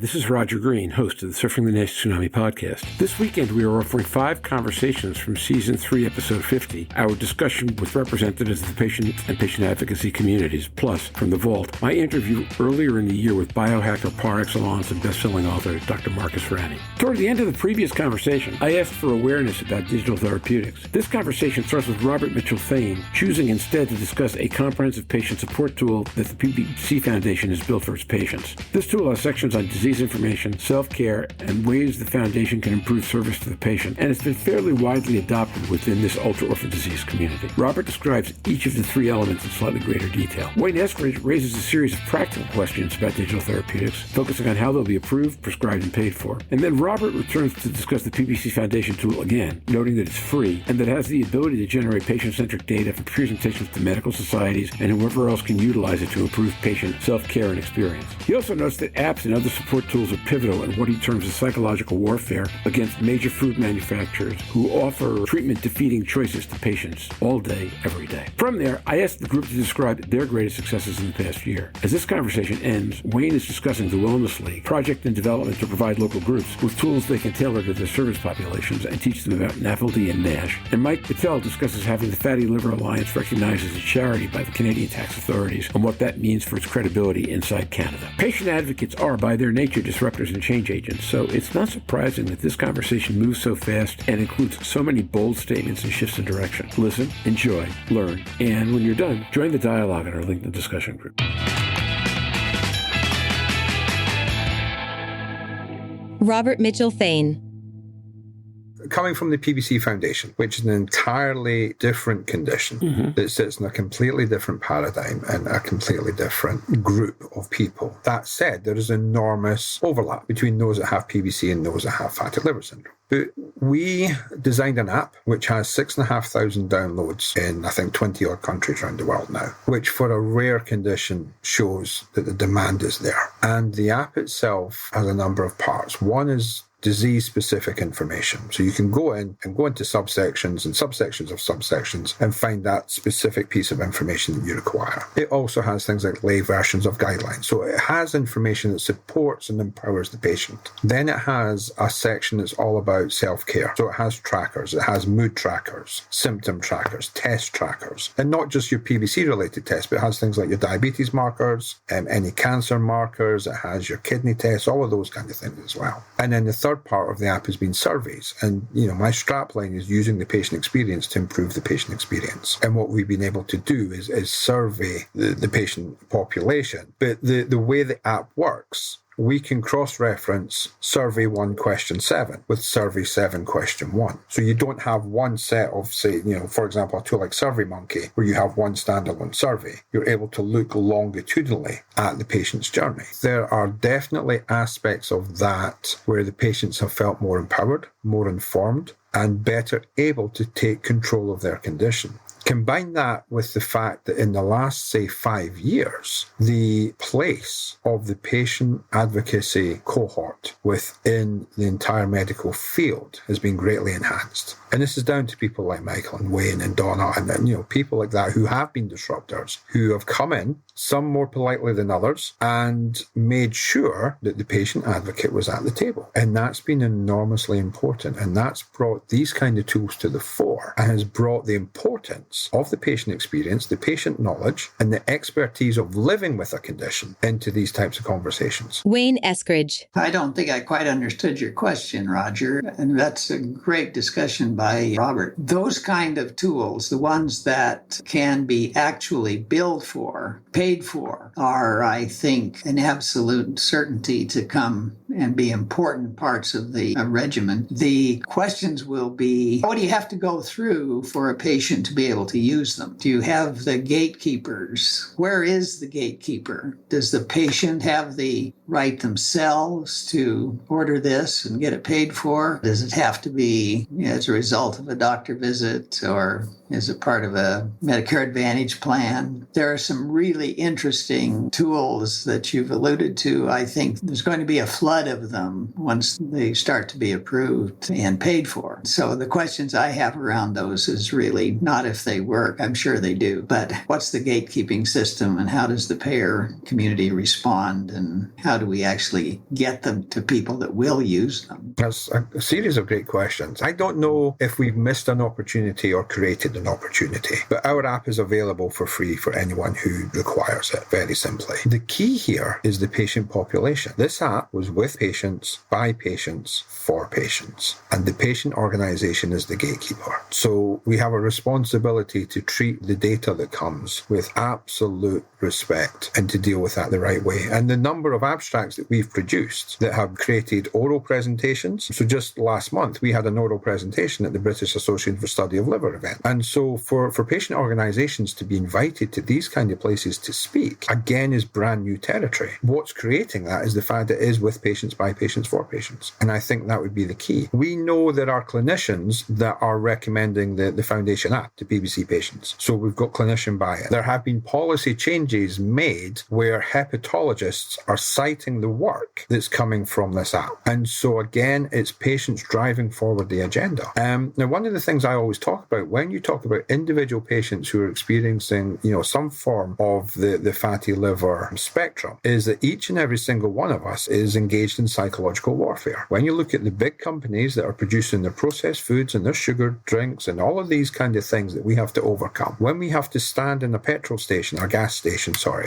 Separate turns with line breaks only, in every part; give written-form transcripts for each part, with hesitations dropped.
this is Roger Green, host of the Surfing the Next Tsunami podcast. This weekend, we are offering 5 conversations from Season 3, Episode 50, our discussion with representatives of the patient and patient advocacy communities, plus, from the Vault, my interview earlier in the year with biohacker par excellence and best-selling author Dr. Marcus Ranney. Toward the end of the previous conversation, I asked for awareness about digital therapeutics. This conversation starts with Robert Mitchell-Thain, choosing instead to discuss a comprehensive patient support tool that the PBC Foundation has built for its patients. This tool has sections on disease information, self-care, and ways the foundation can improve service to the patient, and it's been fairly widely adopted within this ultra-orphan disease community. Robert describes each of the 3 elements in slightly greater detail. Wayne Eskridge raises a series of practical questions about digital therapeutics, focusing on how they'll be approved, prescribed, and paid for. And then Robert returns to discuss the PBC Foundation tool again, noting that it's free and that it has the ability to generate patient-centric data for presentations to medical societies and whoever else can utilize it to improve patient self-care and experience. He also notes that apps and other support tools are pivotal in what he terms as psychological warfare against major food manufacturers who offer treatment-defeating choices to patients all day, every day. From there, I asked the group to describe their greatest successes in the past year. As this conversation ends, Wayne is discussing the Wellness League, project in development to provide local groups with tools they can tailor to their service populations and teach them about NAFLD and NASH. And Mike Betel discusses having the Fatty Liver Alliance recognized as a charity by the Canadian tax authorities and what that means for its credibility inside Canada. Patient advocates are, by their nature, disruptors and change agents, so it's not surprising that this conversation moves so fast and includes so many bold statements and shifts in direction. Listen, enjoy, learn, and when you're done, join the dialogue in our LinkedIn discussion group.
Robert Mitchell-Thain.
Coming from the PBC Foundation, which is an entirely different condition that sits in a completely different paradigm and a completely different group of people. That said, there is enormous overlap between those that have PBC and those that have fatty liver syndrome. But we designed an app which has 6,500 downloads in, I think, 20-odd countries around the world now, which for a rare condition shows that the demand is there. And the app itself has a number of parts. One is disease-specific information. So you can go in and go into subsections and subsections of subsections and find that specific piece of information that you require. It also has things like lay versions of guidelines. So it has information that supports and empowers the patient. Then it has a section that's all about self-care. So it has trackers, it has mood trackers, symptom trackers, test trackers, and not just your PBC-related tests, but it has things like your diabetes markers, any cancer markers, it has your kidney tests, all of those kind of things as well. And then the third part of the app has been surveys. And, my strapline is using the patient experience to improve the patient experience. And what we've been able to do is survey the patient population. But the way the app works, we can cross-reference survey 1 question 7 with survey 7 question 1. So you don't have one set of, say, for example, a tool like SurveyMonkey, where you have one standalone survey. You're able to look longitudinally at the patient's journey. There are definitely aspects of that where the patients have felt more empowered, more informed, and better able to take control of their condition. Combine that with the fact that in the last, say, 5 years, the place of the patient advocacy cohort within the entire medical field has been greatly enhanced. And this is down to people like Michael and Wayne and Donna and people like that who have been disruptors, who have come in, some more politely than others, and made sure that the patient advocate was at the table. And that's been enormously important. And that's brought these kind of tools to the fore and has brought the importance of the patient experience, the patient knowledge, and the expertise of living with a condition into these types of conversations.
Wayne Eskridge.
I don't think I quite understood your question, Roger, and that's a great discussion by Robert. Those kind of tools, the ones that can be actually billed for, paid for, are, I think, an absolute certainty to come and be important parts of the regimen. The questions will be, what do you have to go through for a patient to be able to use them? Do you have the gatekeepers? Where is the gatekeeper? Does the patient have the right themselves to order this and get it paid for? Does it have to be as a result of a doctor visit or as a part of a Medicare Advantage plan? There are some really interesting tools that you've alluded to. I think there's going to be a flood of them once they start to be approved and paid for. So the questions I have around those is really not if they work. I'm sure they do. But what's the gatekeeping system, and how does the payer community respond, and how do we actually get them to people that will use them?
That's a series of great questions. I don't know if we've missed an opportunity or created an opportunity, but our app is available for free for anyone who requires it, very simply. The key here is the patient population. This app was with patients, by patients, for patients, and the patient organization is the gatekeeper. So we have a responsibility to treat the data that comes with absolute respect and to deal with that the right way. And the number of abstracts that we've produced that have created oral presentations. So just last month, we had an oral presentation at the British Association for Study of Liver event. And so for patient organizations to be invited to these kind of places to speak, again, is brand new territory. What's creating that is the fact that it is with patients, by patients, for patients. And I think that would be the key. We know there are clinicians that are recommending the foundation app to PBC patients. So we've got clinician buy-in. There have been policy changes made where hepatologists are citing the work that's coming from this app. And so again, it's patients driving forward the agenda. Now, one of the things I always talk about when you talk about individual patients who are experiencing, some form of the fatty liver spectrum is that each and every single one of us is engaged in psychological warfare. When you look at the big companies that are producing their processed foods and their sugar drinks and all of these kind of things that we have to overcome, when we have to stand in a petrol station, or gas station,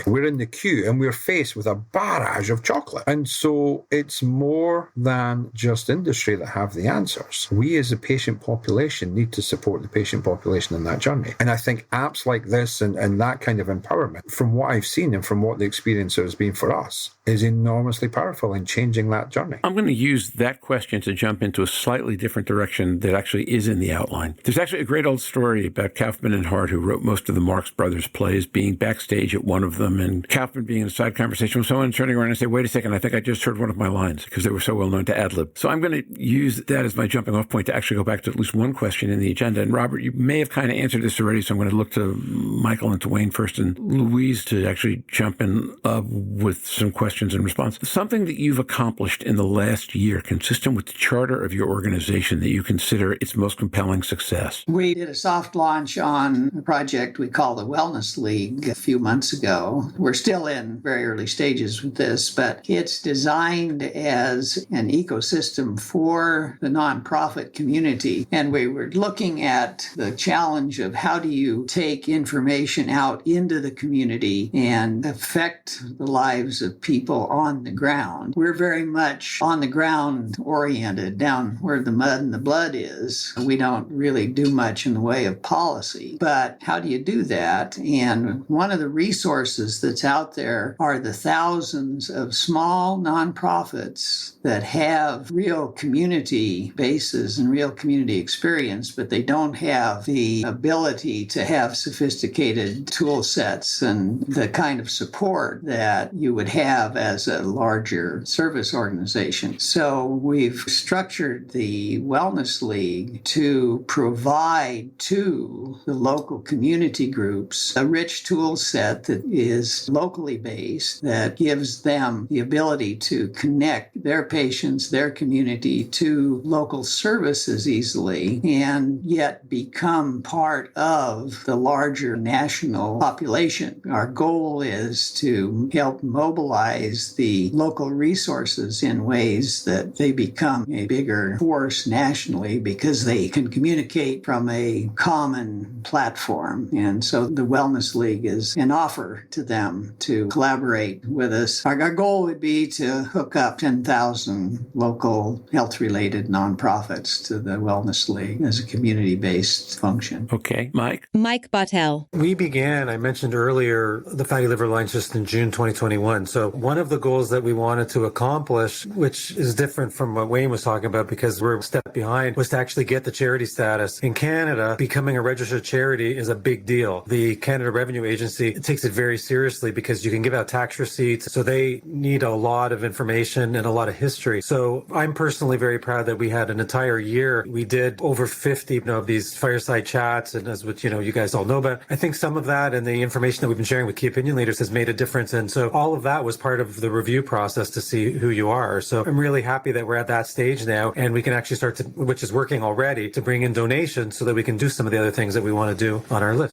we're in the queue and we're faced with a barrage of chocolate. And so it's more than just industry that have the answers. We as a patient population need to support the patient population in that journey. And I think apps like this and that kind of empowerment, from what I've seen and from what the experience has been for us, is enormously powerful in changing that journey.
I'm going to use that question to jump into a slightly different direction that actually is in the outline. There's actually a great old story about Kaufman and Hart, who wrote most of the Marx Brothers plays, being backstage at one of them, and Kaufman being in a side conversation with someone, turning around and say, wait a second, I think I just heard one of my lines, because they were so well known to ad-lib. So I'm going to use that as my jumping off point to actually go back to at least one question in the agenda. And Robert, you may have kind of answered this already, so I'm going to look to Michael and to Wayne first, and Louise to actually jump in with some questions and response. Something that you've accomplished in the last year, consistent with the charter of your organization, that you consider its most compelling success.
We did a soft launch on a project we call the Wellness League a few months ago. We're still in very early stages with this, but it's designed as an ecosystem for the nonprofit community. And we were looking at the challenge of how do you take information out into the community and affect the lives of people on the ground. We're very much on the ground oriented, down where the mud and the blood is. We don't really do much in the way of policy, but how do you do that? And one of the resources that's out there are the thousands of small nonprofits that have real community bases and real community experience, but they don't have the ability to have sophisticated tool sets and the kind of support that you would have as a larger service organization. So we've structured the Wellness League to provide to the local community groups a rich tool set that is locally based, that gives them the ability to connect their patients, their community to local services easily, and yet become part of the larger national population. Our goal is to help mobilize the local resources in ways that they become a bigger force nationally because they can communicate from a common platform. And so the Wellness League is an offer to them to collaborate with us. Our goal would be to hook up 10,000 local health-related nonprofits to the Wellness League as a community-based function.
Okay, Mike?
Mike Betel.
We began, I mentioned earlier, the Fatty Liver Alliance just in June 2021. So one of the goals that we wanted to accomplish, which is different from what Wayne was talking about because we're a step behind, was to actually get the charity status. In Canada, becoming a registered charity is a big deal. The Canada Revenue Agency takes it very seriously because you can give out tax receipts. So they need a lot of information and a lot of history. So I'm personally very proud that we had an entire year. We did over 50 of these fireside chats, and as what you guys all know about. I think some of that and the information that we've been sharing with key opinion leaders has made a difference. And so all of that was part of the review process to see who you are. So I'm really happy that we're at that stage now, and we can actually start to, which is working already, to bring in donations so that we can do some of the other things things that we want to do on our list.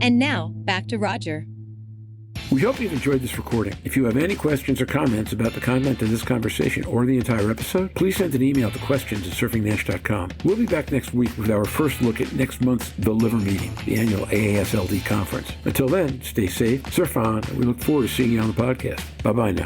And now, back to Roger.
We hope you've enjoyed this recording. If you have any questions or comments about the content of this conversation or the entire episode, please send an email to questions@surfingthenesh.com. We'll be back next week with our first look at next month's The Liver Meeting, the annual AASLD conference. Until then, stay safe, surf on, and we look forward to seeing you on the podcast. Bye-bye now.